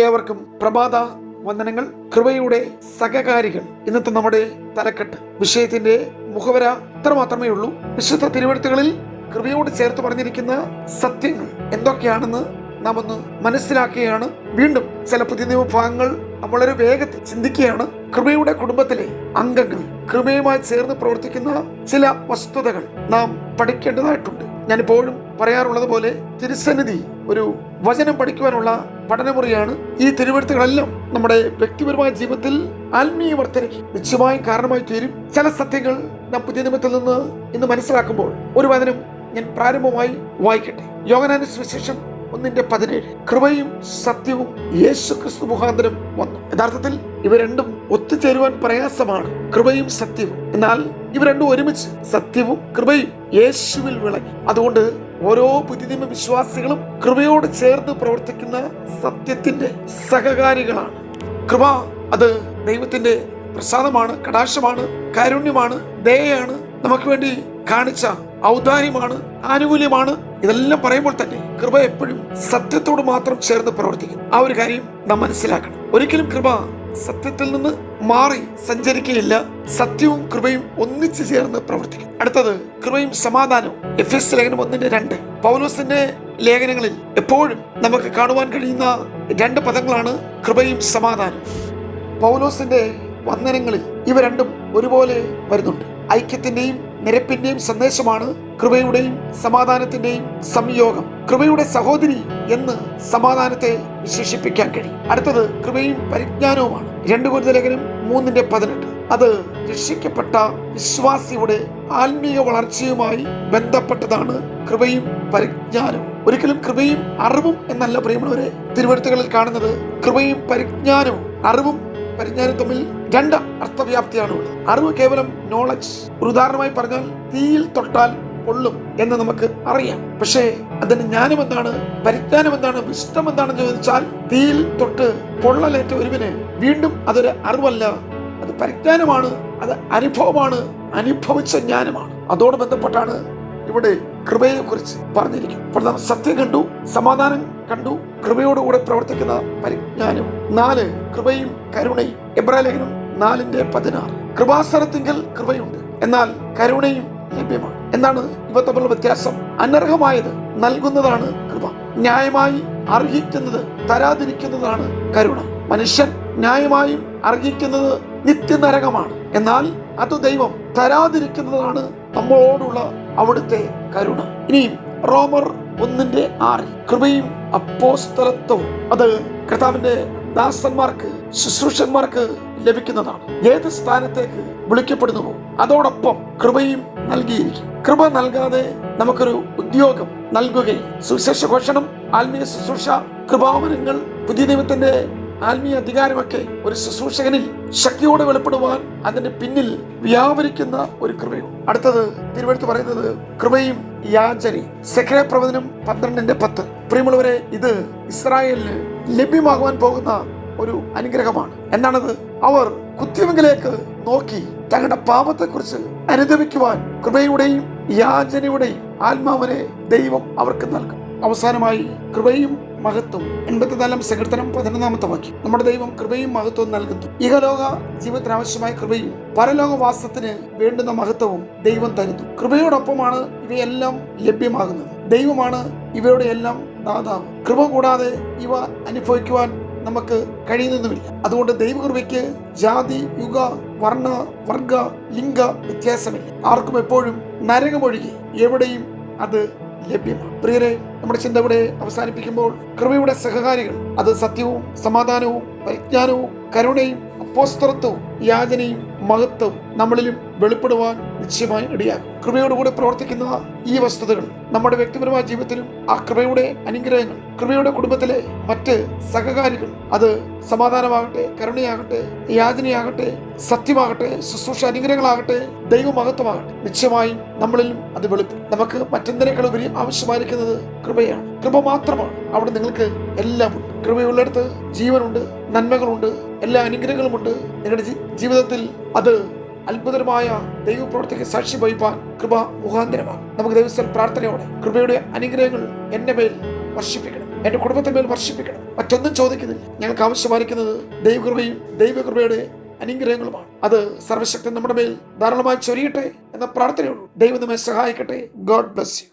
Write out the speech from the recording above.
ഏവർക്കും പ്രഭാത വന്ദനങ്ങൾ. കൃപയുടെ സഹകാരികൾ ഇന്നത്തെ നമ്മുടെ തലക്കെട്ട്. വിഷയത്തിന്റെ മുഖവര ഇത്ര മാത്രമേ ഉള്ളൂ. വിശുദ്ധ തിരുവെഴുത്തുകളിൽ കൃപയോട് ചേർത്ത് പറഞ്ഞിരിക്കുന്ന സത്യങ്ങൾ എന്തൊക്കെയാണെന്ന് നാം ഒന്ന് മനസ്സിലാക്കുകയാണ്. വീണ്ടും ചില പുതിയ നിയമഭാഗങ്ങൾ വളരെ വേഗത്തിൽ ചിന്തിക്കുകയാണ്. കൃപയുടെ കുടുംബത്തിലെ അംഗങ്ങൾ, കൃപയുമായി ചേർന്ന് പ്രവർത്തിക്കുന്ന ചില വസ്തുതകൾ നാം പഠിക്കേണ്ടതായിട്ടുണ്ട്. ഞാനിപ്പോഴും പറയാറുള്ളത് പോലെ തിരുസന്നിധി ഒരു വചനം പഠിക്കുവാനുള്ള പഠനമുറിയാണ്. ഈ തിരുവെഴുത്തുകളെല്ലാം നമ്മുടെ വ്യക്തിപരമായ ജീവിതത്തിൽ ആത്മീയ വർധനയ്ക്ക് നിശ്ചയമായും കാരണമായി തീരും. ചില സത്യങ്ങൾ നാം പുതിയ നിയമത്തിൽ നിന്ന് ഇന്ന് മനസ്സിലാക്കുമ്പോൾ ഒരു വചനം ഞാൻ പ്രാരംഭമായി വായിക്കട്ടെ. യോഹന്നാന്റെ സുവിശേഷം 1:17. കൃപയും സത്യവും യേശു ക്രിസ്തു മുഖാന്തരം വന്നു. യഥാർത്ഥത്തിൽ ഇവ രണ്ടും ഒത്തുചേരുവാൻ പ്രയാസമാണ്, കൃപയും സത്യവും. എന്നാൽ ഇവ രണ്ടും ഒരുമിച്ച്, സത്യവും കൃപയും യേശുവിൽ വിളങ്ങി. അതുകൊണ്ട് ഓരോ പുതിയ നിയമ വിശ്വാസികളും കൃപയോട് ചേർന്ന് പ്രവർത്തിക്കുന്ന സത്യത്തിന്റെ സഹകാരികളാണ്. കൃപ അത് ദൈവത്തിന്റെ പ്രസാദമാണ്, കടാക്ഷമാണ്, കാരുണ്യമാണ്, ദയയാണ്, നമുക്ക് വേണ്ടി കാണിച്ച ഔദാര്യമാണ്, ആനുകൂല്യമാണ്. ഇതെല്ലാം പറയുമ്പോൾ തന്നെ കൃപ എപ്പോഴും സത്യത്തോട് മാത്രം ചേർന്ന് പ്രവർത്തിക്കും. ആ ഒരു കാര്യം നാം മനസ്സിലാക്കണം. ഒരിക്കലും കൃപ സത്യത്തിൽ നിന്ന് മാറി സഞ്ചരിക്കുകയില്ല. സത്യവും കൃപയും ഒന്നിച്ചു ചേർന്ന് പ്രവർത്തിക്കും. അടുത്തത് കൃപയും സമാധാനവും. എഫെസ്യ ലേഖനം 1:2. പൗലോസിന്റെ ലേഖനങ്ങളിൽ എപ്പോഴും നമുക്ക് കാണുവാൻ കഴിയുന്ന രണ്ട് പദങ്ങളാണ് കൃപയും സമാധാനവും. പൗലോസിന്റെ വന്ദനങ്ങളിൽ ഇവ രണ്ടും ഒരുപോലെ വരുന്നുണ്ട്. ഐക്യത്തിന്റെയും നിരപ്പിന്റെയും സന്ദേശമാണ് കൃപയുടെയും സമാധാനത്തിന്റെയും സംയോഗം. കൃപയുടെ സഹോദരി എന്ന് സമാധാനത്തെ വിശേഷിപ്പിക്കാൻ കഴിയും. അടുത്തത് കൃപയും പരിജ്ഞാനവുമാണ്. 2 കൊരിന്ത്യർ ലേഖനം 3:18. അത് രക്ഷിക്കപ്പെട്ട വിശ്വാസിയുടെ ആത്മീയ വളർച്ചയുമായി ബന്ധപ്പെട്ടതാണ് കൃപയും പരിജ്ഞാനവും. ഒരിക്കലും കൃപയും അറിവും എന്നല്ല പ്രിയമുള്ളവരെ തിരുവെഴുത്തുകളിൽ കാണുന്നത്. കൃപയും പരിജ്ഞാനവും, അറിവും പരിജ്ഞാനം തമ്മിൽ രണ്ട് അർത്ഥവ്യാപ്തിയാണ് ഉള്ളത്. അറിവ് കേവലം നോളജ്. ഒരു ഉദാഹരണമായി പറഞ്ഞാൽ തീയിൽ തൊട്ടാൽ പൊള്ളും എന്ന് നമുക്ക് അറിയാം. പക്ഷേ അതിന് ജ്ഞാനം എന്താണ്, പരിജ്ഞാനം എന്താണ്, വിഷ്ടം എന്താണെന്ന് ചോദിച്ചാൽ തീയിൽ തൊട്ട് പൊള്ളലേറ്റ ഒരുവിന് വീണ്ടും അതൊരു അറിവല്ല, അത് പരിജ്ഞാനമാണ്, അത് അനുഭവമാണ്, അനുഭവിച്ച ജ്ഞാനമാണ്. അതോട് ബന്ധപ്പെട്ടാണ് ഇവിടെ കൃപയെ കുറിച്ച് പറഞ്ഞിരിക്കും. അപ്പോൾ നാം സത്യം കണ്ടു, സമാധാനം കണ്ടു, കൃപയോടുകൂടെ പ്രവർത്തിക്കുന്ന പരിജ്ഞാനവും. 4 കൃപയും കരുണയും. എബ്രായ ലേഖനം 4:16. കൃപാസനത്തിങ്കൽ കൃപയുണ്ട്, എന്നാൽ കരുണയും ലഭ്യമാണ്. എന്താണ് ഇവ തമ്മിലുള്ള വ്യത്യാസം? അനർഹമായത് നൽകുന്നതാണ് കൃപ. ന്യായമായി അർഹിക്കുന്നത് തരാതിരിക്കുന്നതാണ് കരുണ. മനുഷ്യൻ ന്യായമായും അർഹിക്കുന്നത് നിത്യനരകമാണ്. എന്നാൽ അത് ദൈവം തരാതിരിക്കുന്നതാണ് നമ്മളോടുള്ള അവിടുത്തെ കരുണ. ഇനിയും റോമർ 1:6. കൃപയും അപ്പോസ്തലത്വവും. അത് കർത്താവിന്റെ ദാസന്മാർക്ക്, ശുശ്രൂഷന്മാർക്ക് ലഭിക്കുന്നതാണ്. ഏത് സ്ഥാനത്തേക്ക് വിളിക്കപ്പെടുന്നുവോ അതോടൊപ്പം കൃപയും നൽകിയിരിക്കും. കൃപ നൽകാതെ നമുക്കൊരു ഉദ്യോഗം നൽകുകയും, സുവിശേഷ ഘോഷണം, ആത്മീയ ശുശ്രൂഷ, കൃപാവനങ്ങൾ, പുതിയ ദൈവത്തിന്റെ ആത്മീയ അധികാരമൊക്കെ ഒരു ശുശ്രൂഷകനിൽ ശക്തിയോടെ വെളിപ്പെടുവാൻ അതിന്റെ പിന്നിൽ വ്യാപരിക്കുന്ന ഒരു കൃപയും. അടുത്തത് തിരുവെഴുത്ത് പറയുന്നത് കൃപയും യാചനയും. സെഖര്യാ പ്രവചനം 12:10. പ്രിയമുള്ളവരെ, ഇത് ഇസ്രായേലിന് ലഭ്യമാകുവാൻ പോകുന്ന ഒരു അനുഗ്രഹമാണ്. എന്താണത്? അവർ കുത്തിയവങ്കിലേക്ക് നോക്കി തങ്ങളുടെ പാപത്തെക്കുറിച്ച് അനുദപിക്കുവാൻ കൃപയുടെയും യാചനയുടെയും ആത്മാവിനെ ദൈവം അവർക്ക് നൽകും. അവസാനമായി കൃപയും മഹത്വം. 84 സങ്കീർത്തനം 11 വാക്യം. നമ്മുടെ ദൈവം കൃപയും മഹത്വവും നൽകുന്നു. ഇഹലോക ജീവിതത്തിന് ആവശ്യമായ കൃപയും പരലോകവാസത്തിന് വേണ്ടുന്ന മഹത്വവും ദൈവം തരുന്നു. കൃപയോടൊപ്പമാണ് ഇവയെല്ലാം ലഭ്യമാകുന്നത്. ദൈവമാണ് ഇവയുടെ എല്ലാം ദാതാവ്. കൃപ കൂടാതെ ഇവ അനുഭവിക്കുവാൻ നമുക്ക് കഴിയുന്നതുമില്ല. അതുകൊണ്ട് ദൈവകൃപയ്ക്ക് ജാതി, യുഗ, വർണ്ണ, വർഗ, ലിംഗ വ്യത്യാസമില്ല. ആർക്കും എപ്പോഴും നരകമൊഴികെ എവിടെയും അത് ലഭ്യമാണ്. പ്രിയരെ, നമ്മുടെ ചിന്ത ഇവിടെ അവസാനിപ്പിക്കുമ്പോൾ കൃപയുടെ സഹകാരികൾ അത് സത്യവും സമാധാനവും പരിജ്ഞാനവും കരുണയും അപ്പോസ്തലത്വവും യാചനയും മഹത്വവും നമ്മളിലും വെളിപ്പെടുവാൻ നിശ്ചയമായി ഇടയാകും. കൃപയോടുകൂടി പ്രവർത്തിക്കുന്ന ഈ വസ്തുതകൾ നമ്മുടെ വ്യക്തിപരമായ ജീവിതത്തിലും ആ കൃപയുടെ അനുഗ്രഹങ്ങൾ, കൃപയുടെ കുടുംബത്തിലെ മറ്റ് സഹകാരികൾ, അത് സമാധാനമാകട്ടെ, കരുണയാകട്ടെ, യാചനയാകട്ടെ, സത്യമാകട്ടെ, ശുശ്രൂഷ അനുഗ്രഹങ്ങളാകട്ടെ, ദൈവമഹത്വമാകട്ടെ, നിശ്ചയമായും നമ്മളിലും അത് വെളിപ്പെടും. നമുക്ക് മറ്റെന്തിനേക്കാൾ ഉപരി ആവശ്യമായിരിക്കുന്നത് കൃപയാണ്. കൃപ മാത്രമാണ്. അവിടെ നിങ്ങൾക്ക് എല്ലാം ഉണ്ട്. കൃപയുള്ളിടത്ത് ജീവനുണ്ട്, നന്മകളുണ്ട്, എല്ലാ അനുഗ്രഹങ്ങളുമുണ്ട്. നിങ്ങളുടെ ജീവിതത്തിൽ അത് അത്ഭുതമായ ദൈവപ്രവൃത്തിക്ക് സാക്ഷി വഹിപ്പാൻ കൃപ മുഖാന്തരമാണ്. നമുക്ക് ദൈവസ്ഥൽ പ്രാർത്ഥനയോടെ കൃപയുടെ അനുഗ്രഹങ്ങൾ എന്റെ മേൽ വർഷിപ്പിക്കണം, എന്റെ കുടുംബത്തെ മേൽ വർഷിപ്പിക്കണം. മറ്റൊന്നും ചോദിക്കുന്നില്ല. ഞങ്ങൾക്ക് ആവശ്യമായിരിക്കുന്നത് ദൈവകൃപയും ദൈവകൃപയുടെ അനുഗ്രഹങ്ങളുമാണ്. അത് സർവശക്തി നമ്മുടെ മേൽ ധാരാളമായി ചൊരിയട്ടെ എന്ന പ്രാർത്ഥനയുള്ളൂ. ദൈവം നമ്മെ സഹായിക്കട്ടെ. God bless you.